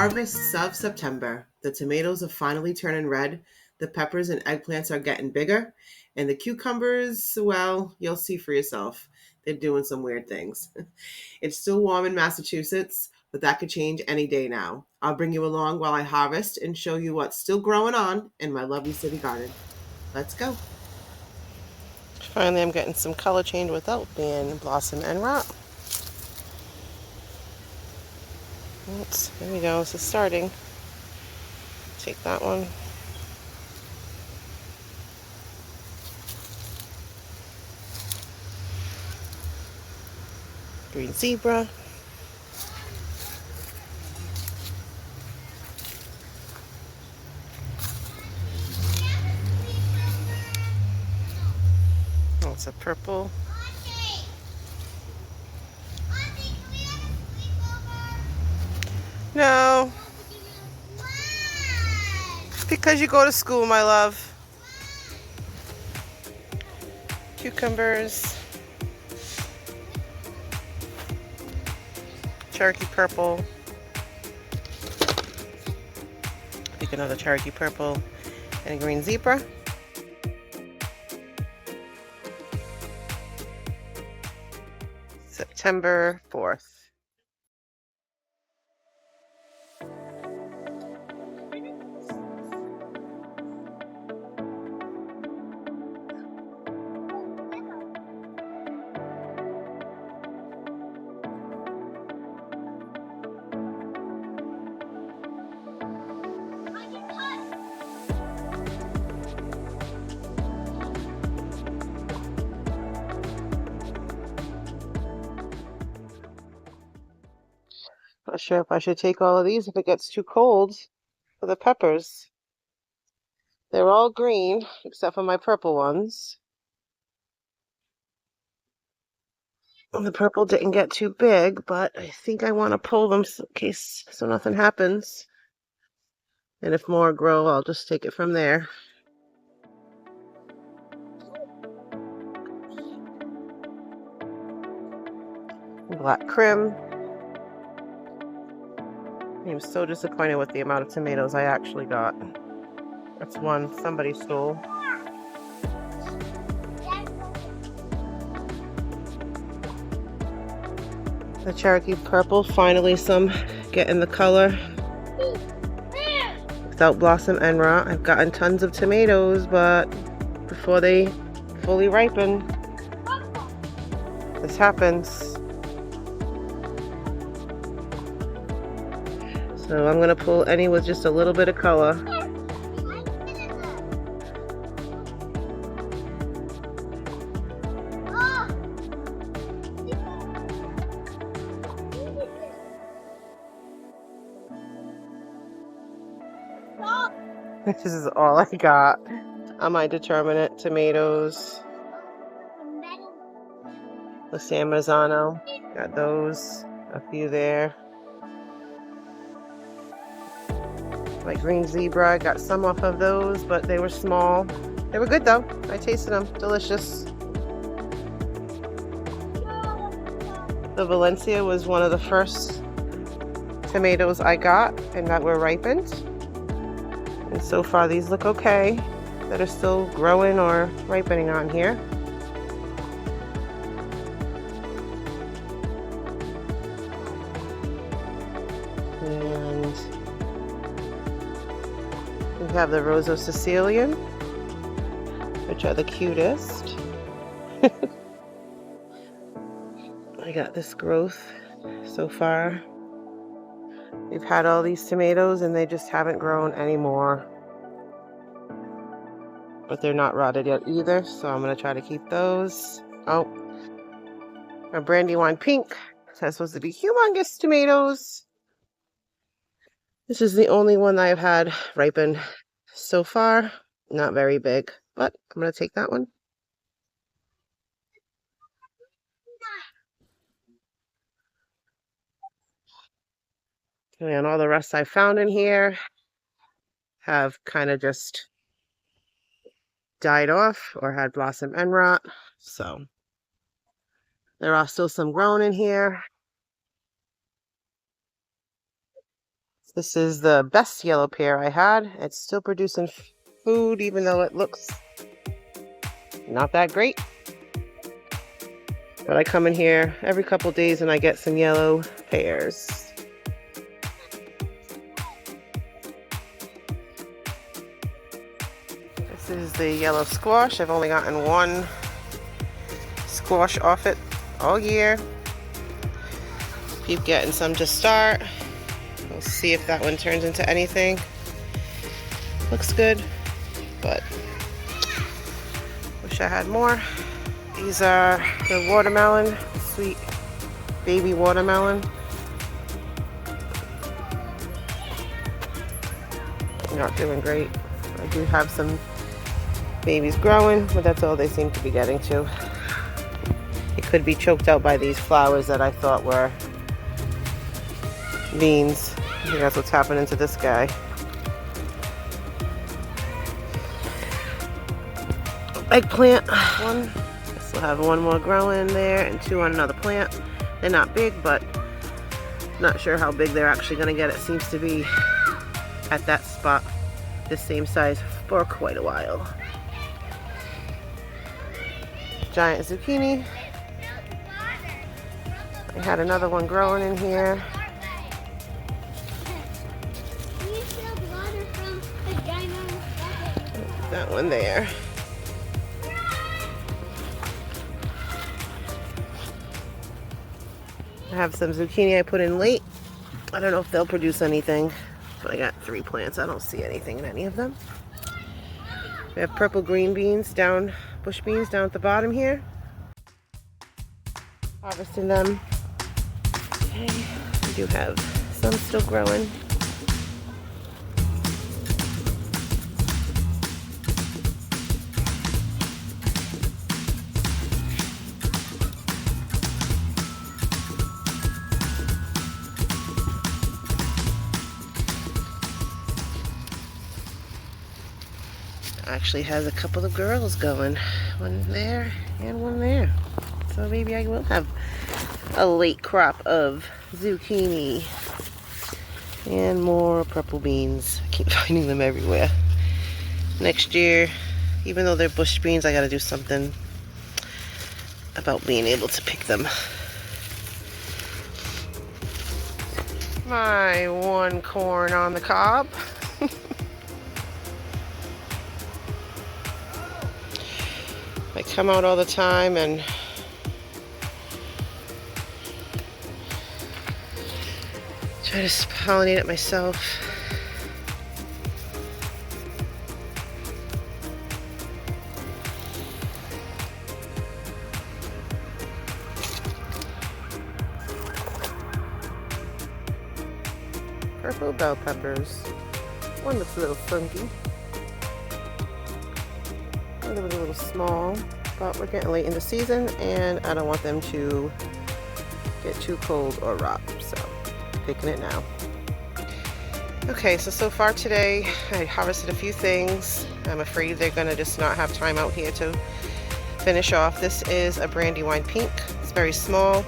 Harvests of September. The tomatoes are finally turning red, the peppers and eggplants are getting bigger, and the cucumbers, well, you'll see for yourself. They're doing some weird things. It's still warm in Massachusetts, but that could change any day now. I'll bring you along while I harvest and show you what's still growing on in my lovely city garden. Let's go. Finally, I'm getting some color change without being blossom and rot. Oops, there we go. This is starting. Take that one. Green zebra. That's a purple. No. Because you go to school, my love. Cucumbers. Cherokee purple. Pick another Cherokee purple and a green zebra. September 4th. Not sure if I should take all of these if it gets too cold for the peppers. They're all green except for my purple ones. The purple didn't get too big, but I think I want to pull them in case so nothing happens. And if more grow, I'll just take it from there. Black Krim. I'm so disappointed with the amount of tomatoes I actually got. That's one somebody stole. The Cherokee purple, finally some getting the color. Without blossom and rot. I've gotten tons of tomatoes, but before they fully ripen, this happens. So I'm gonna pull any with just a little bit of color. This is all I got on my determinate tomatoes. The San Marzano, got those, a few there. My green zebra, I got some off of those, but they were small. They were good though. I tasted them, delicious. The Valencia was one of the first tomatoes I got and that were ripened. And so far these look okay, that are still growing or ripening on here. And we have the Rosa Sicilian, which are the cutest. I got this growth so far. We've had all these tomatoes and they just haven't grown anymore. But they're not rotted yet either, so I'm going to try to keep those. Oh, a Brandywine Pink. That's supposed to be humongous tomatoes. This is the only one that I've had ripen so far. Not very big, but I'm going to take that one. And all the rest I found in here have kind of just died off or had blossom and rot. So there are still some grown in here. This is the best yellow pear I had. It's still producing food even though it looks not that great. But I come in here every couple days and I get some yellow pears. This is the yellow squash. I've only gotten one squash off it all year. Keep getting some to start. We'll see if that one turns into anything. Looks good, but wish I had more. These are the watermelon, sweet baby watermelon. Not doing great. I do have some babies growing, but that's all they seem to be getting to. It could be choked out by these flowers that I thought were beans. I think that's what's happening to this guy. Eggplant, one. I still have one more growing there and two on another plant. They're not big, but not sure how big they're actually going to get. It seems to be at that spot the same size for quite a while. Giant zucchini. I had another one growing in here. That one there. I have some zucchini I put in late. I don't know if they'll produce anything, but I got 3 plants. I don't see anything in any of them. We have purple green beans down, bush beans down at the bottom here. Harvesting them. Okay. We do have some still growing. Actually has a couple of girls going, one there and one there, so maybe I will have a late crop of zucchini and more purple beans. I keep finding them everywhere. Next year, even though they're bush beans, I got to do something about being able to pick them. My one corn on the cob. I come out all the time and try to pollinate it myself. Purple bell peppers. One looks a little funky. A little small, but we're getting late in the season and I don't want them to get too cold or rot, so picking it now. Okay, so far today I harvested a few things. I'm afraid they're gonna just not have time out here to finish off. This is a Brandywine Pink. It's very small,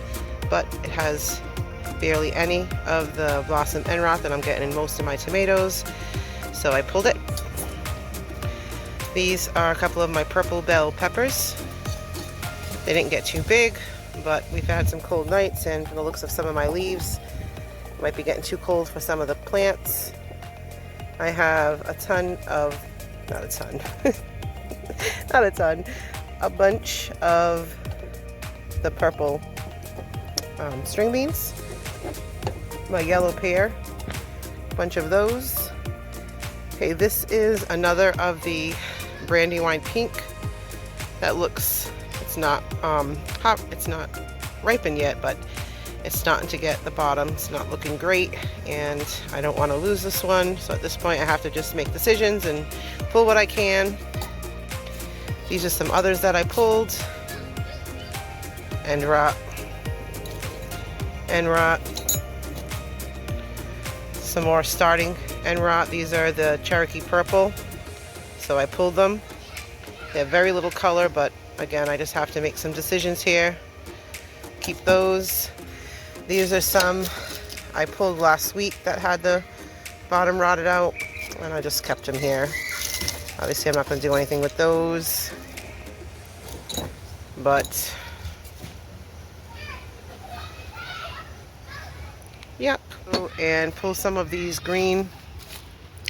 but it has barely any of the blossom end rot that I'm getting in most of my tomatoes, so I pulled it. These are a couple of my purple bell peppers. They didn't get too big, but we've had some cold nights, and from the looks of some of my leaves, it might be getting too cold for some of the plants. I have a bunch of the purple string beans, my yellow pear, a bunch of those. Okay, this is another of the Brandywine Pink that looks, it's not hot, it's not ripened yet, but it's starting to get the bottom. It's not looking great, and I don't want to lose this one, so at this point I have to just make decisions and pull what I can. These are some others that I pulled. End rot, end rot, some more starting end rot. These are the Cherokee Purple, so I pulled them. They have very little color, but again, I just have to make some decisions here. Keep those. These are some I pulled last week that had the bottom rotted out, and I just kept them here. Obviously, I'm not going to do anything with those, but yep. And pull some of these green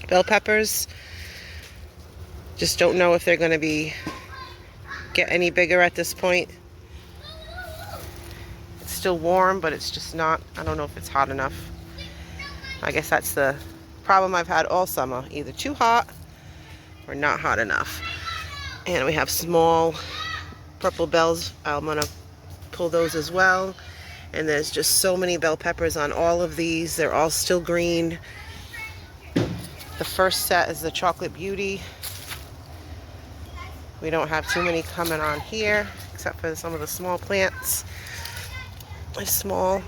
bell peppers. Just don't know if they're going to get any bigger at this point. It's still warm, but it's just not, I don't know if it's hot enough. I guess that's the problem I've had all summer, either too hot or not hot enough. And we have small purple bells. I'm going to pull those as well. And there's just so many bell peppers on all of these. They're all still green. The first set is the Chocolate Beauty. We don't have too many coming on here, except for some of the small plants. They're small.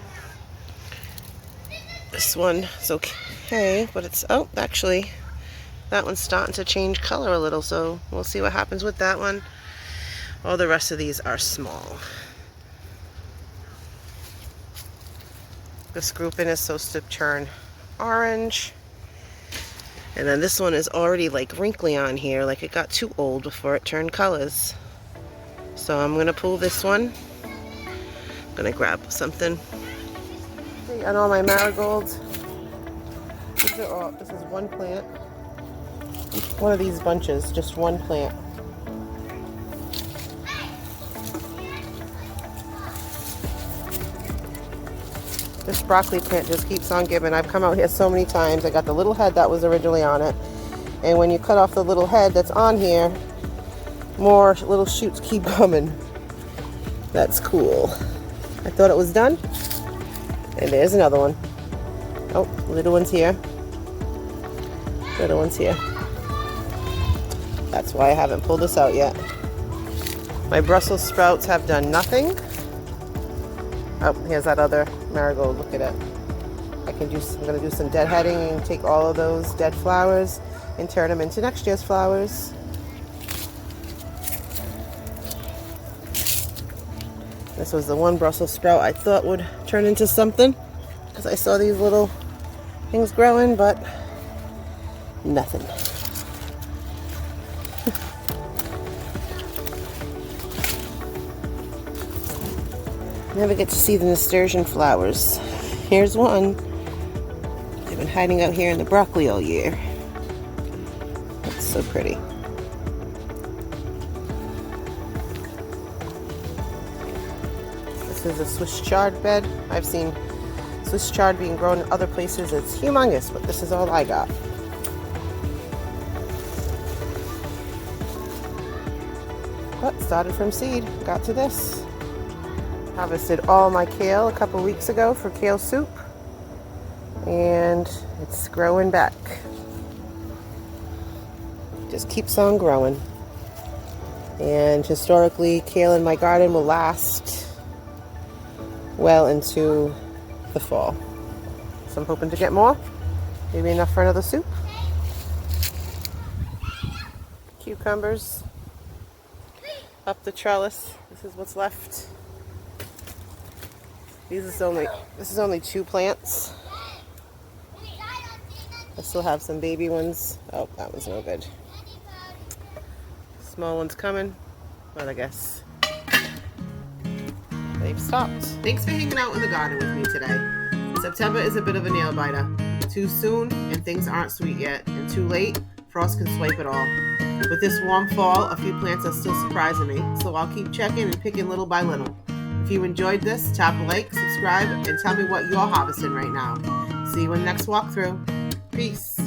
This one is okay, but it's, oh, actually, that one's starting to change color a little, so we'll see what happens with that one. All the rest of these are small. This grouping is supposed to turn orange. And then this one is already like wrinkly on here, like it got too old before it turned colors. So I'm gonna pull this one. I'm gonna grab something. See, on all my marigolds, this is one plant. One of these bunches, just one plant. This broccoli plant just keeps on giving. I've come out here so many times. I got the little head that was originally on it. And when you cut off the little head that's on here, more little shoots keep coming. That's cool. I thought it was done. And there's another one. Oh, little one's here. Little one's here. That's why I haven't pulled this out yet. My Brussels sprouts have done nothing. Oh, here's that other marigold. Look at it. I'm gonna do some deadheading and take all of those dead flowers and turn them into next year's flowers. This was the one Brussels sprout I thought would turn into something, because I saw these little things growing, but nothing. Never get to see the nasturtium flowers. Here's one. They've been hiding out here in the broccoli all year. That's so pretty. This is a Swiss chard bed. I've seen Swiss chard being grown in other places. It's humongous, but this is all I got. But started from seed, got to this. Harvested all my kale a couple weeks ago for kale soup, and it's growing back. Just keeps on growing. And historically, kale in my garden will last well into the fall. So I'm hoping to get more, maybe enough for another soup. Cucumbers up the trellis. This is what's left. This is only 2 plants. I still have some baby ones. Oh, that one's no good. Small ones coming, but I guess they've stopped. Thanks for hanging out in the garden with me today. September is a bit of a nail biter. Too soon and things aren't sweet yet, and too late, frost can swipe it all. With this warm fall, a few plants are still surprising me, so I'll keep checking and picking little by little. If you enjoyed this, tap like, subscribe, and tell me what you're harvesting right now. See you in the next walkthrough. Peace.